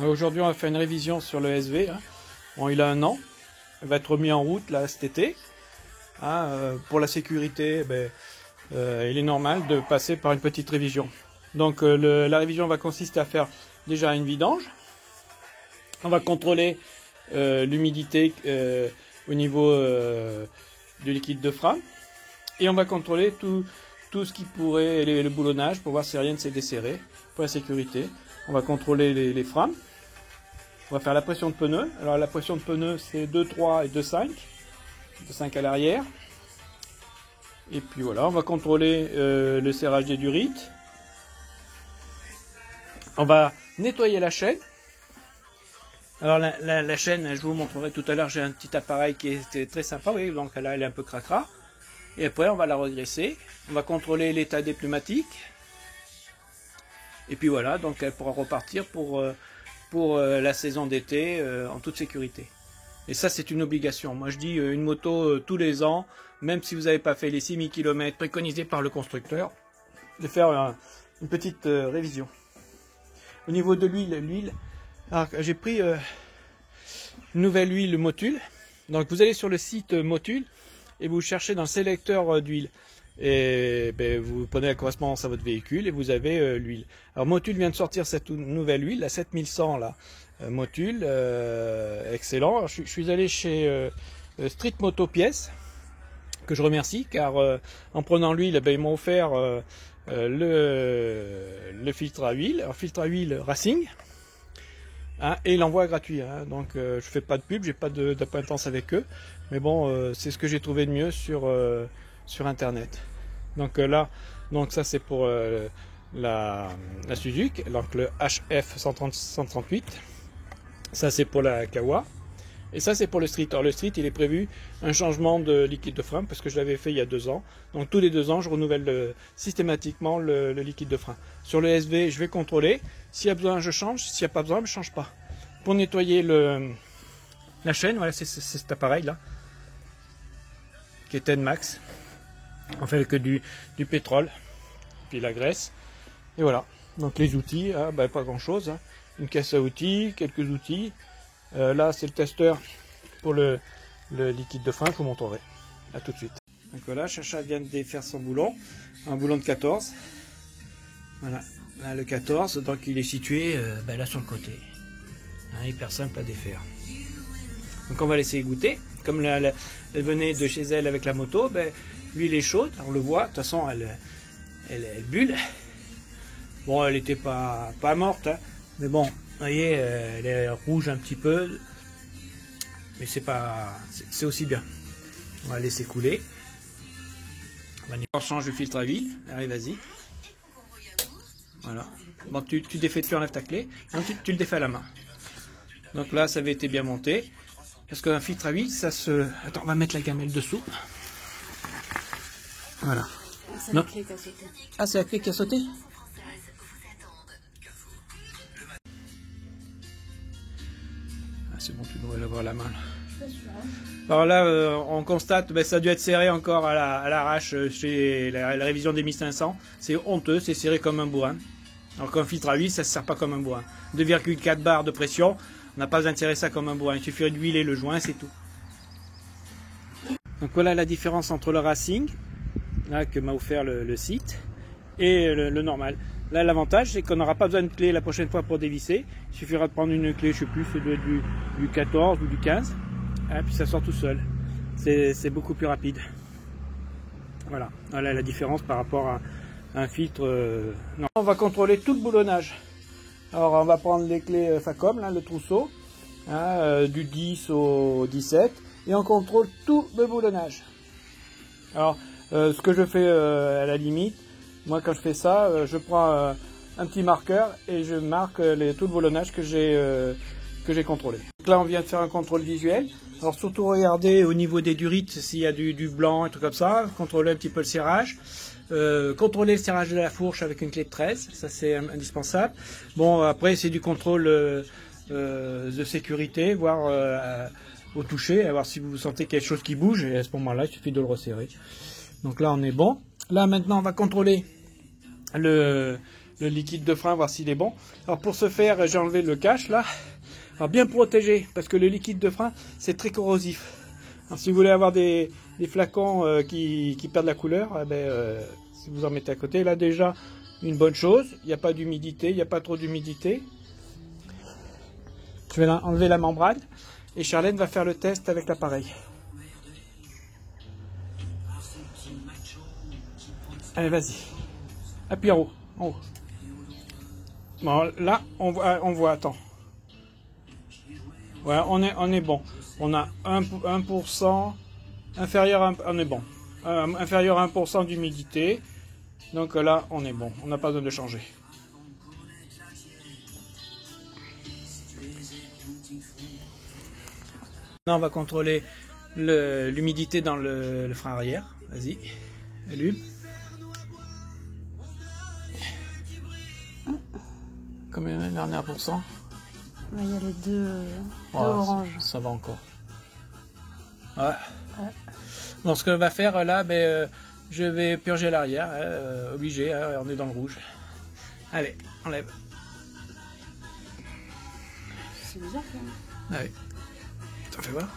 Aujourd'hui, on va faire une révision sur le SV. Hein. Bon, il a 1 an. Il va être mis en route là cet été. Hein, pour la sécurité, il est normal de passer par une petite révision. Donc la révision va consister à faire déjà une vidange. On va contrôler l'humidité au niveau du liquide de frein. Et on va contrôler tout ce qui pourrait, le boulonnage, pour voir si rien ne s'est desserré, pour la sécurité. On va contrôler les freins. On va faire la pression de pneus. Alors la pression de pneus, c'est 2,3 et 2,5. 2,5 à l'arrière. Et puis voilà, on va contrôler le serrage des durites. On va nettoyer la chaîne. Alors la chaîne, je vous montrerai tout à l'heure, j'ai un petit appareil qui était très sympa, oui, donc là elle est un peu cracra. Et après on va la regresser, on va contrôler l'état des pneumatiques. Et puis voilà, donc elle pourra repartir pour la saison d'été en toute sécurité. Et ça c'est une obligation. Moi je dis une moto tous les ans, même si vous n'avez pas fait les 6000 km préconisés par le constructeur, de faire une petite révision. Au niveau de l'huile, j'ai pris une nouvelle huile Motul. Donc vous allez sur le site Motul et vous cherchez dans le sélecteur d'huile. Et vous prenez la correspondance à votre véhicule et vous avez l'huile. Alors Motul vient de sortir cette nouvelle huile, la 7100 là. Motul, excellent. Alors, je suis allé chez Street Moto Pièces, que je remercie, car en prenant l'huile, ils m'ont offert le filtre à huile, un filtre à huile Racing. Hein, et l'envoi gratuit, hein, donc je fais pas de pub, j'ai pas d'acquaintance avec eux, mais bon, c'est ce que j'ai trouvé de mieux sur internet. Donc là, donc ça c'est pour la Suzuki, donc le HF 138, ça c'est pour la Kawa, et ça c'est pour le Street. Alors le Street, il est prévu un changement de liquide de frein, parce que je l'avais fait il y a 2 ans, donc tous les 2 ans je renouvelle systématiquement le liquide de frein. Sur le SV, je vais contrôler, s'il y a besoin je change, s'il n'y a pas besoin je ne change pas. Pour nettoyer la chaîne, voilà, c'est cet appareil là, qui est Tenmax. On fait que du pétrole, puis la graisse, et voilà. Donc les outils, hein, pas grand chose, hein. Une caisse à outils, quelques outils. Là c'est le testeur pour le liquide de frein, je vous montrerai. A tout de suite. Donc voilà, Chacha vient de défaire son boulon, un boulon de 14. Voilà, là le 14, donc il est situé là sur le côté. Hein, hyper simple à défaire. Donc on va laisser goûter. Comme elle venait de chez elle avec la moto, l'huile est chaude, on le voit, de toute façon elle bulle. Bon, elle n'était pas morte, hein, mais bon, vous voyez, elle est rouge un petit peu, mais c'est aussi bien. On va laisser couler. On change le filtre à huile, allez vas-y. Voilà. Bon, tu défais, tu enlèves ta clé, donc tu le défais à la main. Donc là, ça avait été bien monté. Parce qu'un filtre à huile, ça se... Attends, on va mettre la gamelle dessous. Voilà. C'est la clé qui a sauté. Ah, c'est la clé qui a sauté? Ah, c'est bon, tu devrais l'avoir à la main. Là. Alors là, on constate, ça a dû être serré encore à l'arrache chez la révision des 1500. C'est honteux, c'est serré comme un bourrin. Alors qu'un filtre à huile, ça ne se sert pas comme un bourrin. 2,4 bars de pression, on n'a pas besoin de serrer ça comme un bourrin. Il suffirait d'huiler le joint, c'est tout. Donc voilà la différence entre le Racing, là, que m'a offert le site, et le normal. Là, l'avantage, c'est qu'on n'aura pas besoin de clé la prochaine fois pour dévisser. Il suffira de prendre une clé, je sais plus, c'est du 14 ou du 15. Et puis ça sort tout seul. C'est beaucoup plus rapide. Voilà la différence par rapport à un filtre. Non. On va contrôler tout le boulonnage. Alors on va prendre les clés Facom, là, le trousseau, hein, du 10 au 17, et on contrôle tout le boulonnage. Alors ce que je fais à la limite, moi quand je fais ça, je prends un petit marqueur et je marque tout le boulonnage que j'ai contrôlé. Donc là on vient de faire un contrôle visuel. Alors surtout regarder au niveau des durites s'il y a du blanc et tout comme ça, contrôler un petit peu le serrage. Contrôler le serrage de la fourche avec une clé de 13, ça c'est indispensable. Bon, après c'est du contrôle de sécurité, voir au toucher, à voir si vous sentez quelque chose qui bouge, et à ce moment-là il suffit de le resserrer. Donc là on est bon. Là maintenant on va contrôler le liquide de frein, voir s'il est bon. Alors pour ce faire, j'ai enlevé le cache là. Alors bien protégé, parce que le liquide de frein, c'est très corrosif. Alors si vous voulez avoir des flacons qui perdent la couleur, si vous en mettez à côté, là déjà, une bonne chose, il n'y a pas d'humidité, il n'y a pas trop d'humidité. Je vais enlever la membrane et Charlène va faire le test avec l'appareil. Allez, vas-y. Appuie en haut. En haut. Bon, là, on voit, attends. Ouais, on est bon. On a 1%, inférieur à on est bon. Inférieur à 1% d'humidité. Donc là, on est bon. On n'a pas besoin de changer. Maintenant, on va contrôler l'humidité dans le frein arrière. Vas-y, allume. Combien est dernier pourcent? Il y a les deux oranges. Ça va encore. Ouais. Donc ce que va faire là, je vais purger l'arrière. Obligé, on est dans le rouge. Allez, enlève. C'est bizarre quand même. Ah oui. T'en fais voir.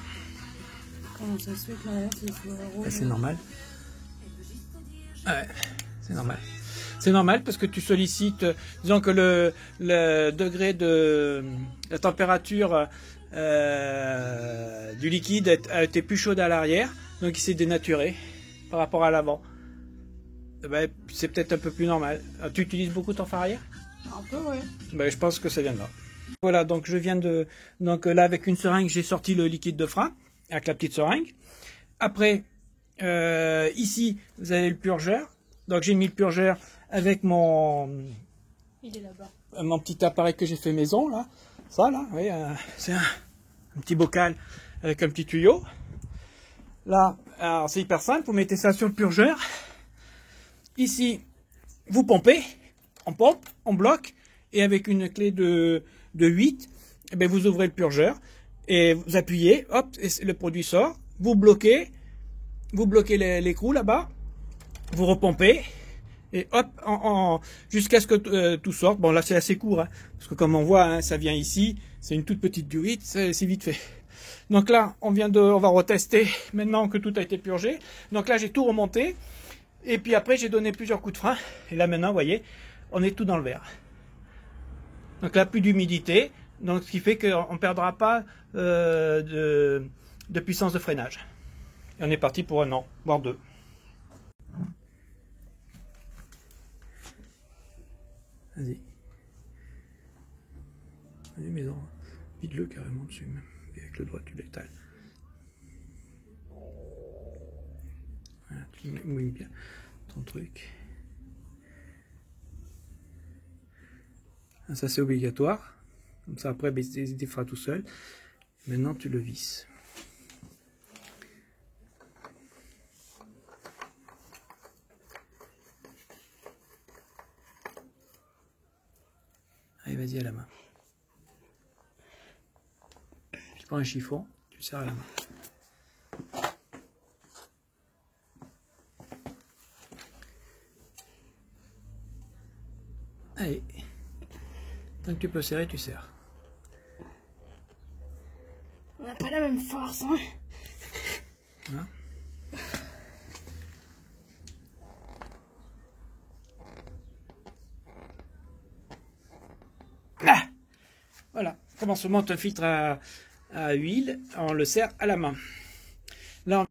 Comment ça se fait que l'arrière c'est rouge? C'est normal. Ouais, c'est normal. C'est normal parce que tu sollicites, disons que le degré de la température du liquide a été plus chaude à l'arrière, donc il s'est dénaturé par rapport à l'avant. C'est peut-être un peu plus normal. Tu utilises beaucoup ton frein arrière? Un peu, oui. Je pense que ça vient de là. Voilà, donc je viens de... Donc là, avec une seringue, j'ai sorti le liquide de frein, avec la petite seringue. Après, ici, vous avez le purgeur. Donc j'ai mis le purgeur avec mon... Il est là-bas. Mon petit appareil que j'ai fait maison, là. Ça, là, oui, c'est un petit bocal avec un petit tuyau. Là, alors c'est hyper simple, vous mettez ça sur le purgeur. Ici, vous pompez, on pompe, on bloque, et avec une clé de 8, vous ouvrez le purgeur, et vous appuyez, hop, et le produit sort, vous bloquez l'écrou là-bas, vous repompez, et hop, jusqu'à ce que tout sorte. Bon, là c'est assez court, hein, parce que comme on voit, hein, ça vient ici, c'est une toute petite durite, c'est vite fait. Donc là, on va retester maintenant que tout a été purgé. Donc là, j'ai tout remonté, et puis après, j'ai donné plusieurs coups de frein, et là maintenant, vous voyez, on est tout dans le vert. Donc là, plus d'humidité, donc ce qui fait qu'on ne perdra pas de puissance de freinage. Et on est parti pour 1 an, voire 2. Vas-y. Vas-y, mais non. Vide-le carrément dessus, même. Et avec le doigt, tu l'étales. Voilà, tu mouilles bien ton truc. Ça, c'est obligatoire. Comme ça, après, il fera tout seul. Maintenant, tu le visses. Allez, vas-y à la main. Tu prends un chiffon, tu le serres à la main. Allez. Tant que tu peux serrer, tu serres. On n'a pas la même force, hein. Voilà. Ah, voilà. Comment se monte un filtre à huile? On le serre à la main.